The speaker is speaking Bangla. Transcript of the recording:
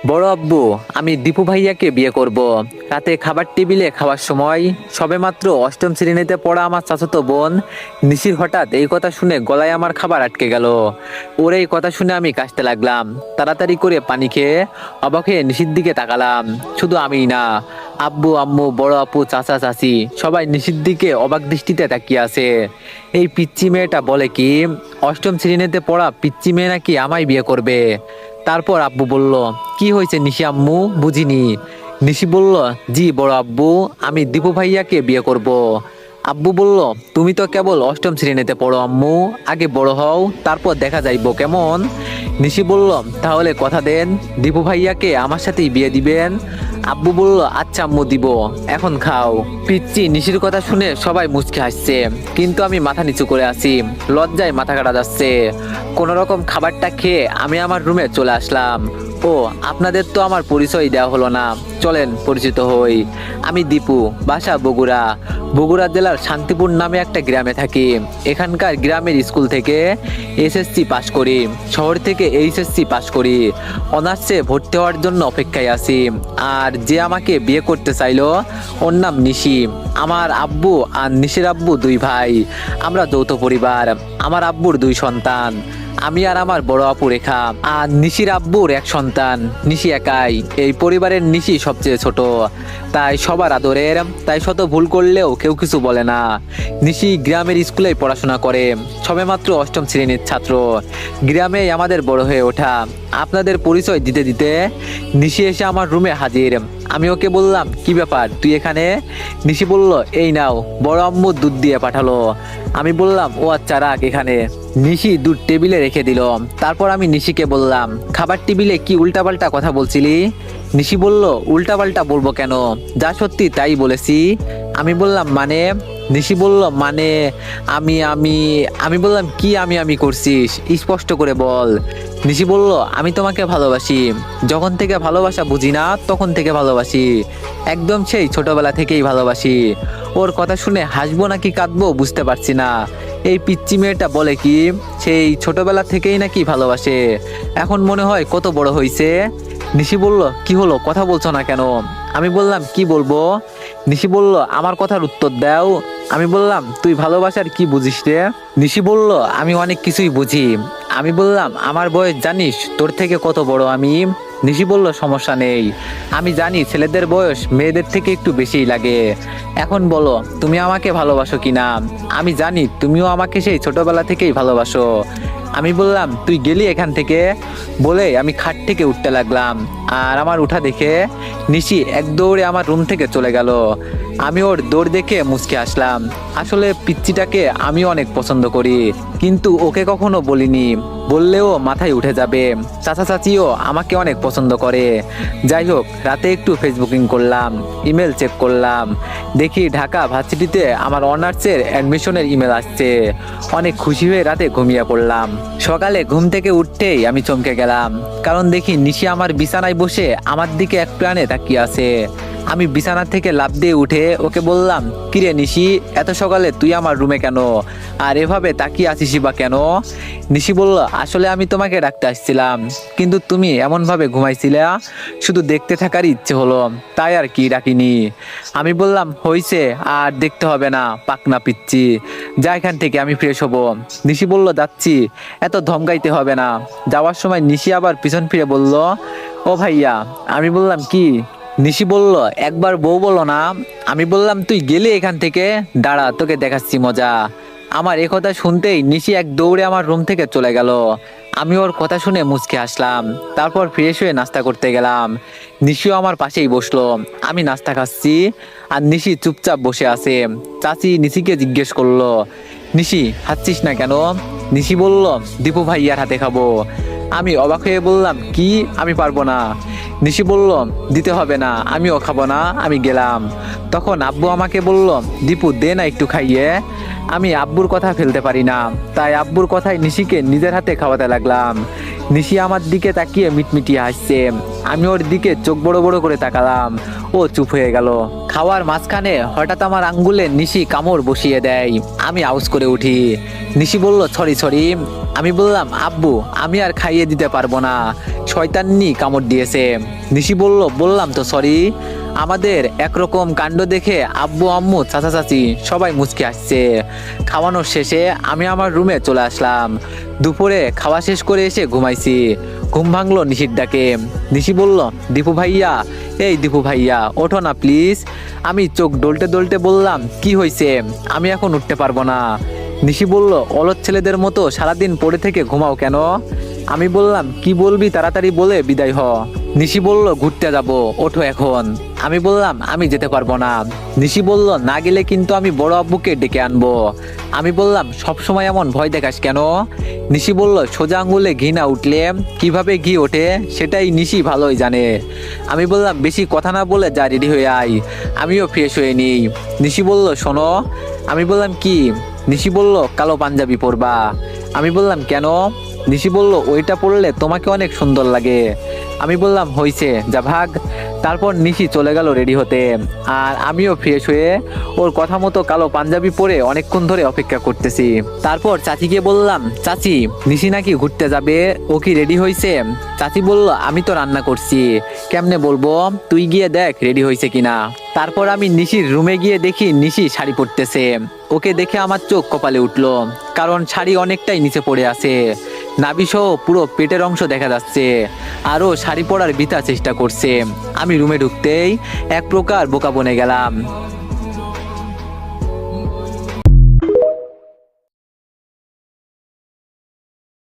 বড় আব্বু, আমি দীপু ভাইয়াকে বিয়ে করব। রাতে খাবার টেবিলে খাওয়ার সময় সবেমাত্র অষ্টম শ্রেণীতে পড়া আমার চাচাতো বোন নিশির হঠাৎ এই কথা শুনে গলায় আমার খাবার আটকে গেল। ওর এই কথা শুনে আমি কাশতে লাগলাম। তাড়াতাড়ি করে পানি খেয়ে অবাক হয়ে নিশির দিকে তাকালাম। শুধু আমিই না, আব্বু আম্মু বড় আপু চাচা চাচি সবাই নিশির দিকে অবাক দৃষ্টিতে তাকিয়ে আছে। এই পিচ্চি মেয়েটা বলে কি অষ্টম শ্রেণীতে পড়া পিচ্চি মেয়ে নাকি আমায় বিয়ে করবে। তারপর আব্বু বলল, কি হয়েছে নিশি আম্মু, বুঝিনি। নিশি বলল, জি বড় আব্বু, আমি দীপু ভাইয়াকে বিয়ে করব। আব্বু বলল, তুমি তো কেবল অষ্টম শ্রেণীতে পড়ো আম্মু, আগে বড় হও তারপর দেখা যাইব কেমন। নিশি বলল, তাহলে কথা দেন দীপু ভাইয়াকে আমার সাথেই বিয়ে দিবেন। আব্বু বলল, আচ্ছা আম্মু দিব, এখন খাও। পিচ্চি নিশির কথা শুনে সবাই মুচকে হাসছে, কিন্তু আমি মাথা নিচু করে আছি। লজ্জায় মাথা কাটা যাচ্ছে। কোনো রকম খাবারটা খেয়ে আমি আমার রুমে চলে আসলাম। ও, আপনাদের তো আমার পরিচয় দেওয়া হলো না, চলেন পরিচিত হই। আমি দীপু, বাসা বগুড়া। বগুড়া জেলার শান্তিপুর নামে একটা গ্রামে থাকি। এখানকার গ্রামের স্কুল থেকে এসএসসি পাশ করি, শহর থেকে এইচএসসি পাশ করি। অনার্সে ভর্তি হওয়ার জন্য অপেক্ষায় আছি। আর যে আমাকে বিয়ে করতে চাইলো ওর নাম নিশি। আমার আব্বু আর নিশির আব্বু দুই ভাই। আমরা যৌথ পরিবার। আমার আব্বুর দুই সন্তান, আমি আর আমার বড় আপু রেখা। আর নিশির আব্বুর এক সন্তান, নিশি একাই। এই পরিবারের নিশি সবচেয়ে ছোট, তাই সবার আদরের। তাই শত ভুল করলেও কেউ কিছু বলে না। নিশি গ্রামের স্কুলে পড়াশোনা করে, সবেমাত্র অষ্টম শ্রেণীর ছাত্র। গ্রামে আমাদের বড় হয়ে ওঠা। আপনাদের পরিচয় দিতে দিতে নিশি এসে আমার রুমে হাজির। আমি ওকে বললাম, কি ব্যাপার তুই এখানে? নিশি বলল, এই নাও, বড় আম্মু দুধ দিয়ে পাঠালো। আমি বললাম, ও আচ্ছা রাখ এখানে। নিশি দুধ টেবিলে রেখে দিল। তারপর আমি নিশিকে বললাম, খাবার টেবিলে কি উল্টাপাল্টা কথা বলছিলি? নিশি বলল, উল্টাপাল্টা বলবো কেন, যা সত্যি তাই বলেছি। আমি বললাম, মানে? নিশি বলল, মানে আমি আমি আমি বললাম, কি আমি করছিস, স্পষ্ট করে বল। নিশি বলল, আমি তোমাকে ভালোবাসি। যখন থেকে ভালোবাসা বুঝি না তখন থেকে ভালোবাসি, একদম সেই ছোটবেলা থেকেই ভালোবাসি। ওর কথা শুনে হাসবো নাকি কাঁদবো বুঝতে পারছি না। এই পিচ্চি মেয়েটা বলে কি সেই ছোটবেলা থেকেই নাকি ভালোবাসে। এখন মনে হয় কত বড় হয়েছে। নিশি বলল, কি হলো, কথা বলছো না কেন? আমি বললাম, কি বলবো? নিশি বলল, আমার কথার উত্তর দাও। আমি বললাম, তুই ভালোবাসার কি বুঝিস রে? নিশি বলল, আমি অনেক কিছুই বুঝি। আমি বললাম, আমার বয়স জানিস তোর থেকে কত বড় আমি? নিশি বলল, সমস্যা নেই, আমি জানি ছেলেদের বয়স মেয়েদের থেকে একটু বেশিই লাগে। এখন বলো তুমি আমাকে ভালোবাসো কিনা? আমি জানি তুমিও আমাকে সেই ছোটবেলা থেকেই ভালোবাসো। আমি বললাম, তুই গেলি এখান থেকে বলে আমি খাট থেকে উঠতে লাগলাম। আর আমার উঠা দেখে নিশি এক দৌড়ে আমার রুম থেকে চলে গেল। আমি ওর দৌড় দেখে মুচকে আসলাম। আসলে পিচ্চিটাকে আমি অনেক পছন্দ করি, কিন্তু ওকে কখনো বলিনি, বললেও মাথায় উঠে যাবে। চাচা চাচিও আমাকে অনেক পছন্দ করে। যাই হোক, রাতে একটু ফেসবুকিং করলাম, ইমেল চেক করলাম। দেখি ঢাকা ভার্সিটিতে আমার অনার্সের অ্যাডমিশনের ইমেল আসছে। অনেক খুশি হয়ে রাতে ঘুমিয়ে পড়লাম। সকালে ঘুম থেকে উঠতেই আমি চমকে গেলাম, কারণ দেখি নিশি আমার বিছানায় বসে আমার দিকে এক প্রাণে তাকিয়ে আছে। আমি বিছানা থেকে লাফ দিয়ে উঠে ওকে বললাম, কিরে নিশি, এত সকালে তুই আমার রুমে কেন, আর এভাবে তাকিয়ে আছিস বা কেন? নিশি বলল, আসলে আমি তোমাকে ডাকতে আসছিলাম, কিন্তু তুমি এমন ভাবে ঘুমাইছিলা, শুধু দেখতে থাকার ইচ্ছে হলো, তাই আর কি ডাকিনি। আমি বললাম, হইছে, আর দেখতে হবে না, পাকনা পিচ্ছি, যা এখান থেকে, আমি ফ্রেশ হবো। নিশি বলল, যাচ্ছি, এত ধমকাইতে হবে না। যাওয়ার সময় নিশি আবার পিছন ফিরে বলল, ও ভাইয়া। আমি বললাম, কি? নিশি বলল, একবার বউ বলো না। আমি বললাম, তুই গেলি এখান থেকে, দাঁড়া তোকে দেখাচ্ছি মজা। আমার এ কথা শুনতেই নিশি এক দৌড়ে আমার রুম থেকে চলে গেল। আমি ওর কথা শুনে মুচকে আসলাম। তারপর ফ্রেশ হয়ে নাস্তা করতে গেলাম। নিশিও আমার পাশেই বসলো। আমি নাস্তা খাচ্ছি আর নিশি চুপচাপ বসে আছে। চাচি নিশিকে জিজ্ঞেস করলো, নিশি হাঁটছিস না কেন? নিশি বলল, দীপু ভাইয়ার হাতে খাবো। আমি অবাক হয়ে বললাম, কি, আমি পারবো না। নিশি বলল, দিতে হবে না, আমিও খাবো না, আমি গেলাম। তখন আব্বু আমাকে বলল, দীপু দে না একটু খাইয়ে। আমি আব্বুর কথা ফেলতে পারি না, তাই আব্বুর কথায় নিশিকে নিজের হাতে খাওয়াতে লাগলাম। নিশি আমার দিকে তাকিয়ে মিটমিটিয়ে হাসছে। আমি ওর দিকে চোখ বড় বড় করে তাকালাম। ও চুপ হয়ে গেল। খাওয়ার মাঝখানে হঠাৎ আমার আঙ্গুলে নিশি কামড় বসিয়ে দেয়। আমি আউজ করে উঠি। নিশি বলল, সরি সরি। আমি বললাম, আব্বু আমি আর খাইয়ে দিতে পারবো না, শয়তানি কামড় দিয়েছে। নিশি বলল, বললাম তো সরি। আমাদের একরকম কাণ্ড দেখে আব্বু আম্মু চাচা চাচি সবাই মুচকে আসছে। খাওয়ানোর শেষে আমি আমার রুমে চলে আসলাম। দুপুরে খাওয়া শেষ করে এসে ঘুমাইছি। ঘুম ভাঙলো নিশির ডাকে। নিশি বলল, দীপু ভাইয়া, এই দীপু ভাইয়া ওঠো না প্লিজ। আমি চোখ ডলতে ডলতে বললাম, কি হয়েছে? আমি এখন উঠতে পারবো না। নিশি বলল, অলস ছেলেদের মতো সারাদিন পড়ে থেকে ঘুমাও কেন? আমি বললাম, কি বলবি তাড়াতাড়ি বলে বিদায় হ। নিশি বলল, ঘুরতে যাব, ওঠো এখন। আমি বললাম, আমি যেতে পারবো না। নিশি বলল, না গেলে কিন্তু আমি বড় আব্বুকে ডেকে আনবো। আমি বললাম, সব সময় এমন ভয় দেখাস কেন? নিশি বলল, সোজা আঙ্গুলে ঘি না উঠলে কিভাবে ঘি ওঠে সেটাই নিশি ভালোই জানে। আমি বললাম, বেশি কথা না বলে যা, রেডি হয়ে আয়, আমিও ফ্রেশ হয়ে নিই। নিশি বলল, শোনো। আমি বললাম, কি? নিশি বলল, কালো পাঞ্জাবি পরবা। আমি বললাম, কেন? নিশি বলল, ওইটা পরলে তোমাকে অনেক সুন্দর লাগে। আমি বললাম, হইছে, যা ভাগ। তারপর নিশি চলে গেল রেডি হতে, আর আমিও ফ্রেশ হয়ে ওর কথা মতো কালো পাঞ্জাবি পরে অনেকক্ষণ ধরে অপেক্ষা করতেছি। তারপর চাচিকে বললাম, চাচি, নিশি নাকি ঘুরতে যাবে, ও কি রেডি হয়েছে? চাচি বলল, আমি তো রান্না করছি, কেমনে বলবো, তুই গিয়ে দেখ রেডি হয়েছে কিনা। তারপর আমি নিশির রুমে গিয়ে দেখি নিশি শাড়ি পরতেছে। ওকে দেখে আমার চোখ কপালে উঠলো, কারণ শাড়ি অনেকটাই নিচে পড়ে আছে, নাভি সহ পুরো পেটের অংশ দেখা যাচ্ছে। আরও শাড়ি পরার বৃথা চেষ্টা করছে। আমি রুমে ঢুকতেই এক প্রকার বোকা বনে গেলাম।